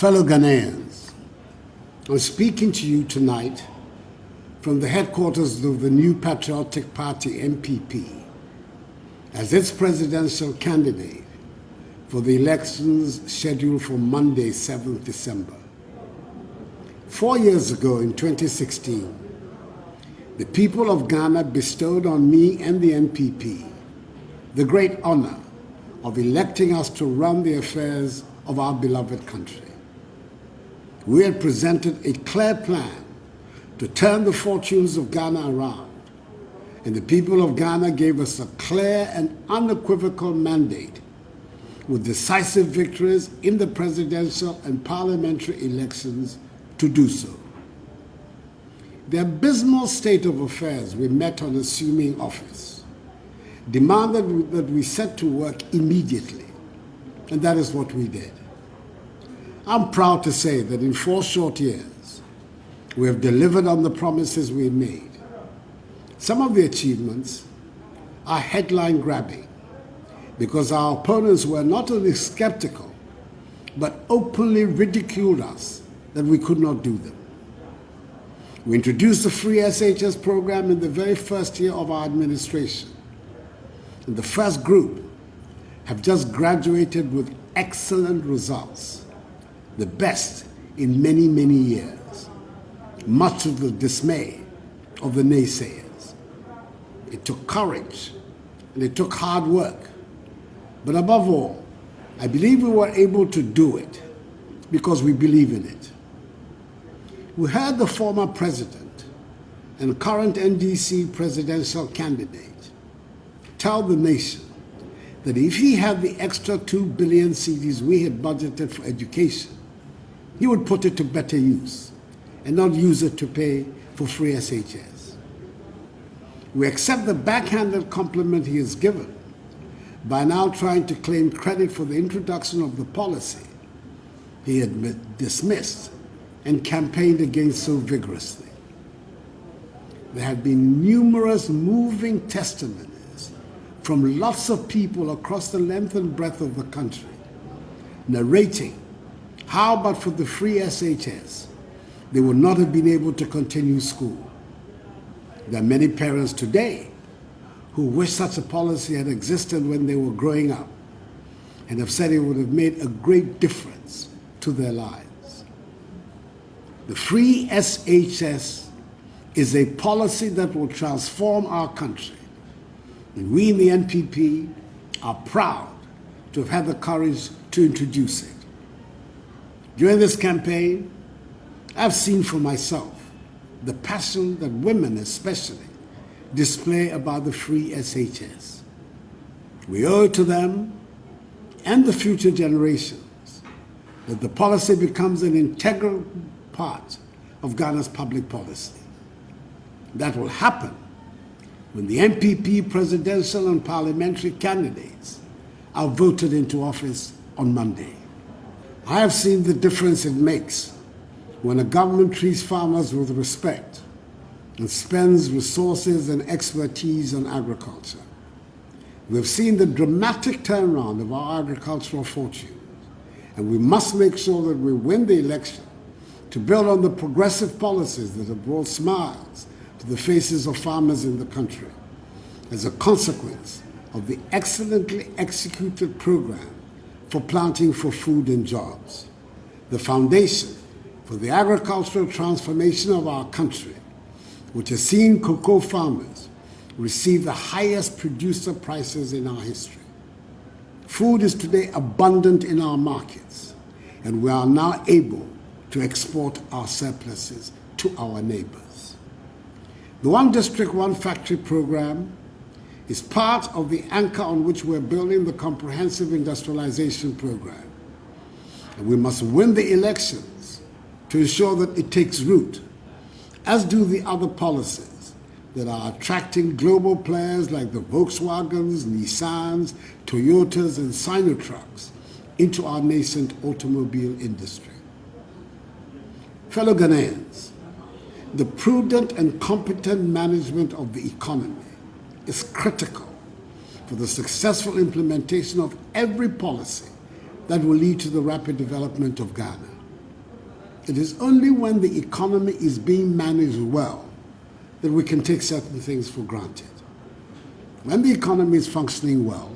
Fellow Ghanaians, I'm speaking to you tonight from the headquarters of the New Patriotic Party (NPP) as its presidential candidate for the elections scheduled for Monday, 7th December. 4 years ago, in 2016, the people of Ghana bestowed on me and the NPP the great honor of electing us to run the affairs of our beloved country. We had presented a clear plan to turn the fortunes of Ghana around, and the people of Ghana gave us a clear and unequivocal mandate with decisive victories in the presidential and parliamentary elections to do so. The abysmal state of affairs we met on assuming office demanded that we set to work immediately, and that is what we did. I'm proud to say that in 4 short years, we have delivered on the promises we made. Some of the achievements are headline-grabbing because our opponents were not only skeptical, but openly ridiculed us that we could not do them. We introduced the free SHS program in the very first year of our administration. And the first group have just graduated with excellent results, the best in many, many years, much to the dismay of the naysayers. It took courage and it took hard work. But above all, I believe we were able to do it because we believe in it. We heard the former president and current NDC presidential candidate tell the nation that if he had the extra 2 billion cedis we had budgeted for education, he would put it to better use and not use it to pay for free SHS. We accept the backhanded compliment he has given by now trying to claim credit for the introduction of the policy he had dismissed and campaigned against so vigorously. There have been numerous moving testimonies from lots of people across the length and breadth of the country, narrating how but for the free SHS, they would not have been able to continue school. There are many parents today who wish such a policy had existed when they were growing up and have said it would have made a great difference to their lives. The free SHS is a policy that will transform our country, and we in the NPP are proud to have had the courage to introduce it. During this campaign, I've seen for myself the passion that women especially display about the free SHS. We owe it to them and the future generations that the policy becomes an integral part of Ghana's public policy. That will happen when the NPP presidential and parliamentary candidates are voted into office on Monday. I have seen the difference it makes when a government treats farmers with respect and spends resources and expertise on agriculture. We have seen the dramatic turnaround of our agricultural fortunes, and we must make sure that we win the election to build on the progressive policies that have brought smiles to the faces of farmers in the country as a consequence of the excellently executed program for planting for food and jobs, the foundation for the agricultural transformation of our country, which has seen cocoa farmers receive the highest producer prices in our history. Food is today abundant in our markets, and we are now able to export our surpluses to our neighbors. The One District, One Factory program is part of the anchor on which we're building the comprehensive industrialization program. And we must win the elections to ensure that it takes root, as do the other policies that are attracting global players like the Volkswagens, Nissans, Toyotas, and Sinotrucks into our nascent automobile industry. Fellow Ghanaians, the prudent and competent management of the economy is critical for the successful implementation of every policy that will lead to the rapid development of Ghana. it is only when the economy is being managed well that we can take certain things for granted. When the economy is functioning well,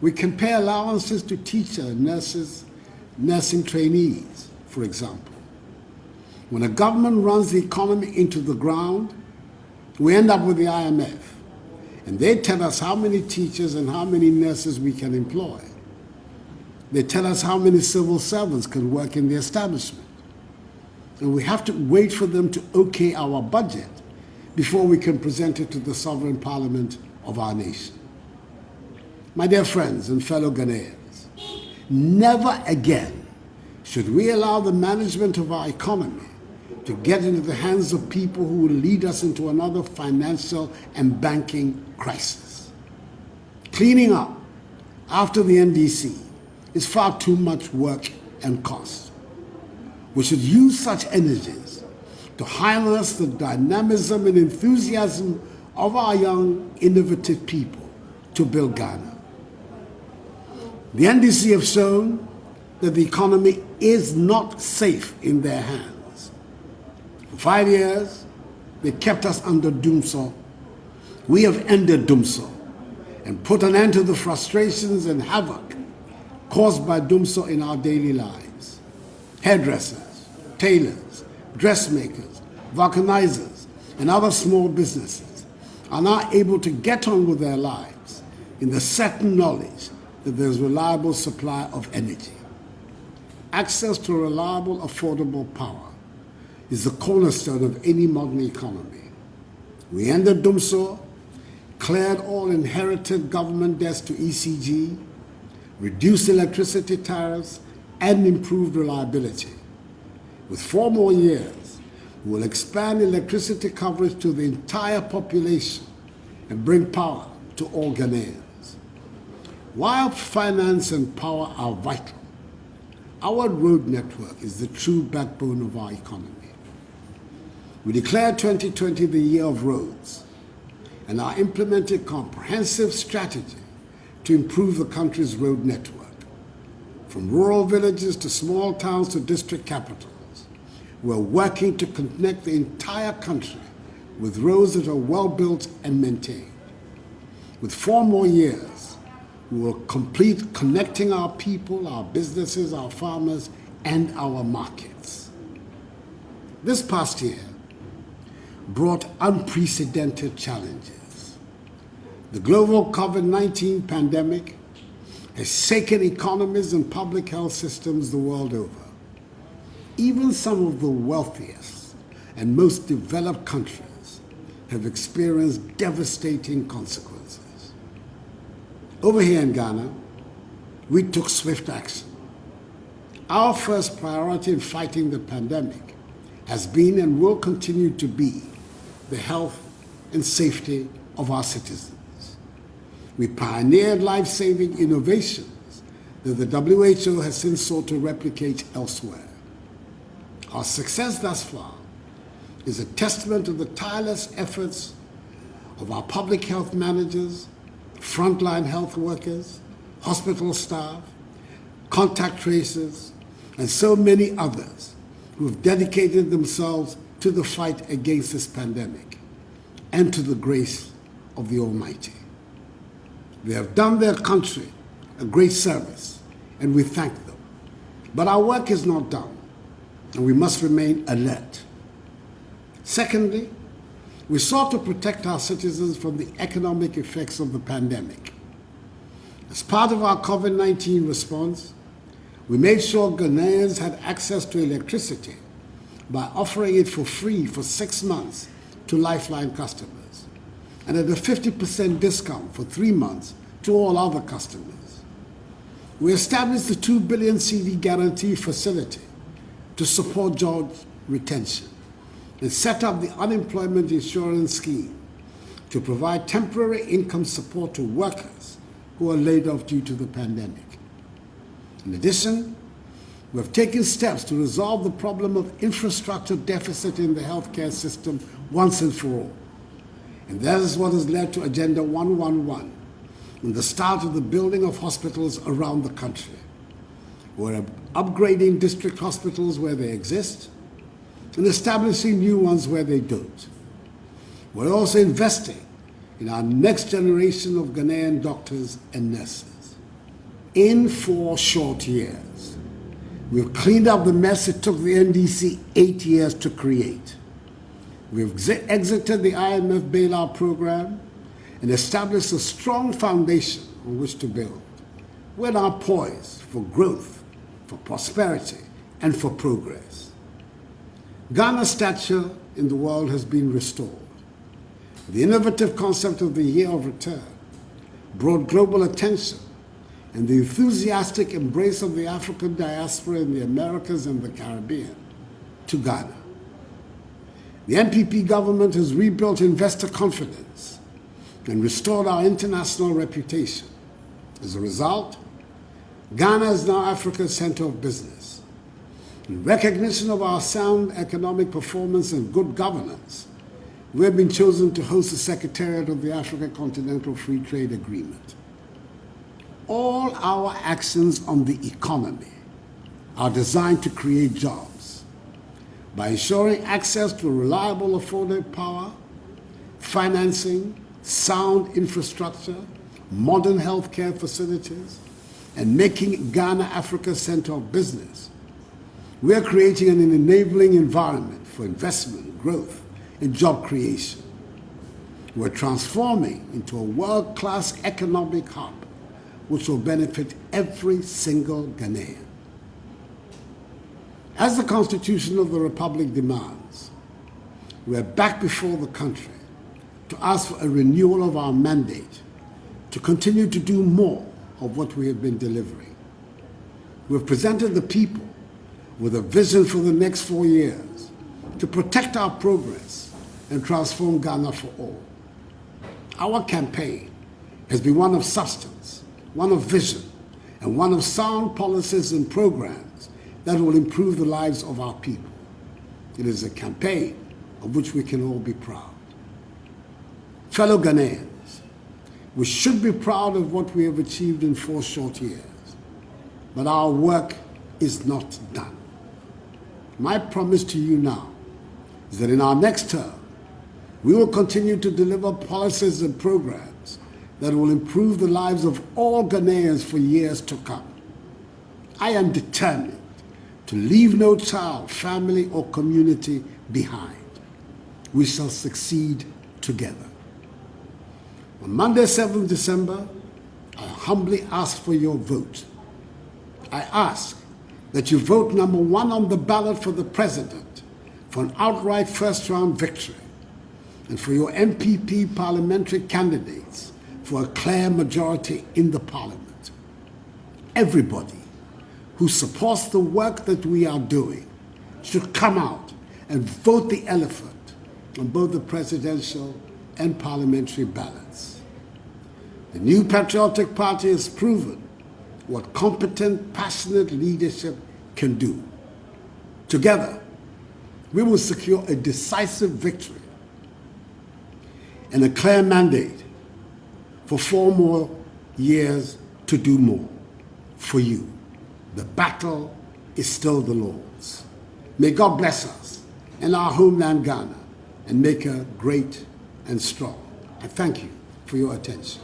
we can pay allowances to teachers, nurses, nursing trainees, for example. When a government runs the economy into the ground, we end up with the IMF, and they tell us how many teachers and how many nurses we can employ. They tell us how many civil servants can work in the establishment. And we have to wait for them to okay our budget before we can present it to the sovereign parliament of our nation. My dear friends and fellow Ghanaians, never again should we allow the management of our economy to get into the hands of people who will lead us into another financial and banking crisis. Cleaning up after the NDC is far too much work and cost. We should use such energies to harness the dynamism and enthusiasm of our young, innovative people to build Ghana. The NDC have shown that the economy is not safe in their hands. For 5 years, they kept us under doomsday. We have ended doomsday and put an end to the frustrations and havoc caused by doomsday in our daily lives. Hairdressers, tailors, dressmakers, vulcanizers, and other small businesses are now able to get on with their lives in the certain knowledge that there is reliable supply of energy. Access to reliable, affordable power is the cornerstone of any modern economy. We ended doomsday, cleared all inherited government debts to ECG, reduced electricity tariffs, and improved reliability. With 4 more years, we will expand electricity coverage to the entire population and bring power to all Ghanaians. While finance and power are vital, our road network is the true backbone of our economy. We declared 2020 the year of roads and are implementing a comprehensive strategy to improve the country's road network. From rural villages to small towns to district capitals, we're working to connect the entire country with roads that are well built and maintained. With 4 more years, we will complete connecting our people, our businesses, our farmers, and our markets. This past year brought unprecedented challenges. The global COVID-19 pandemic has shaken economies and public health systems the world over. Even some of the wealthiest and most developed countries have experienced devastating consequences. Over here in Ghana, we took swift action. Our first priority in fighting the pandemic has been and will continue to be the health and safety of our citizens. We pioneered life-saving innovations that the WHO has since sought to replicate elsewhere. Our success thus far is a testament to the tireless efforts of our public health managers, frontline health workers, hospital staff, contact tracers, and so many others who have dedicated themselves to the fight against this pandemic and to the grace of the Almighty. They have done their country a great service, and we thank them. But our work is not done, and we must remain alert. Secondly, we sought to protect our citizens from the economic effects of the pandemic. As part of our COVID-19 response, we made sure Ghanaians had access to electricity by offering it for free for 6 months to Lifeline customers, and at a 50% discount for 3 months to all other customers. We established the 2 billion CD guarantee facility to support job retention and set up the unemployment insurance scheme to provide temporary income support to workers who are laid off due to the pandemic. In addition, we have taken steps to resolve the problem of infrastructure deficit in the healthcare system once and for all. And that is what has led to Agenda 111 and the start of the building of hospitals around the country. We're upgrading district hospitals where they exist and establishing new ones where they don't. We're also investing in our next generation of Ghanaian doctors and nurses. In 4 short years, we've cleaned up the mess it took the NDC 8 years to create. We've exited the IMF bailout program and established a strong foundation on which to build. We're now poised for growth, for prosperity, and for progress. Ghana's stature in the world has been restored. The innovative concept of the year of return brought global attention, and the enthusiastic embrace of the African diaspora in the Americas and the Caribbean to Ghana. The NPP government has rebuilt investor confidence and restored our international reputation. As a result, Ghana is now Africa's center of business. In recognition of our sound economic performance and good governance, we have been chosen to host the Secretariat of the Africa Continental Free Trade Agreement. All our actions on the economy are designed to create jobs by ensuring access to reliable, affordable power, financing, sound infrastructure, modern healthcare facilities, and making Ghana Africa's center of business. We are creating an enabling environment for investment, growth, and job creation. We're transforming into a world-class economic hub which will benefit every single Ghanaian. As the Constitution of the Republic demands, we are back before the country to ask for a renewal of our mandate to continue to do more of what we have been delivering. We've presented the people with a vision for the next 4 years to protect our progress and transform Ghana for all. Our campaign has been one of substance, one of vision, and one of sound policies and programs that will improve the lives of our people. It is a campaign of which we can all be proud. Fellow Ghanaians, we should be proud of what we have achieved in 4 short years, but our work is not done. My promise to you now is that in our next term, we will continue to deliver policies and programs that will improve the lives of all Ghanaians for years to come. I am determined to leave no child, family, or community behind. We shall succeed together. On Monday, 7th December, I humbly ask for your vote. I ask that you vote number 1 on the ballot for the president for an outright first-round victory, and for your MPP parliamentary candidates for a clear majority in the parliament. Everybody who supports the work that we are doing should come out and vote the elephant on both the presidential and parliamentary ballots. The new patriotic party has proven what competent, passionate leadership can do. Together, we will secure a decisive victory and a clear mandate for 4 more years to do more for you. The battle is still the Lord's. May God bless us and our homeland Ghana and make her great and strong. I thank you for your attention.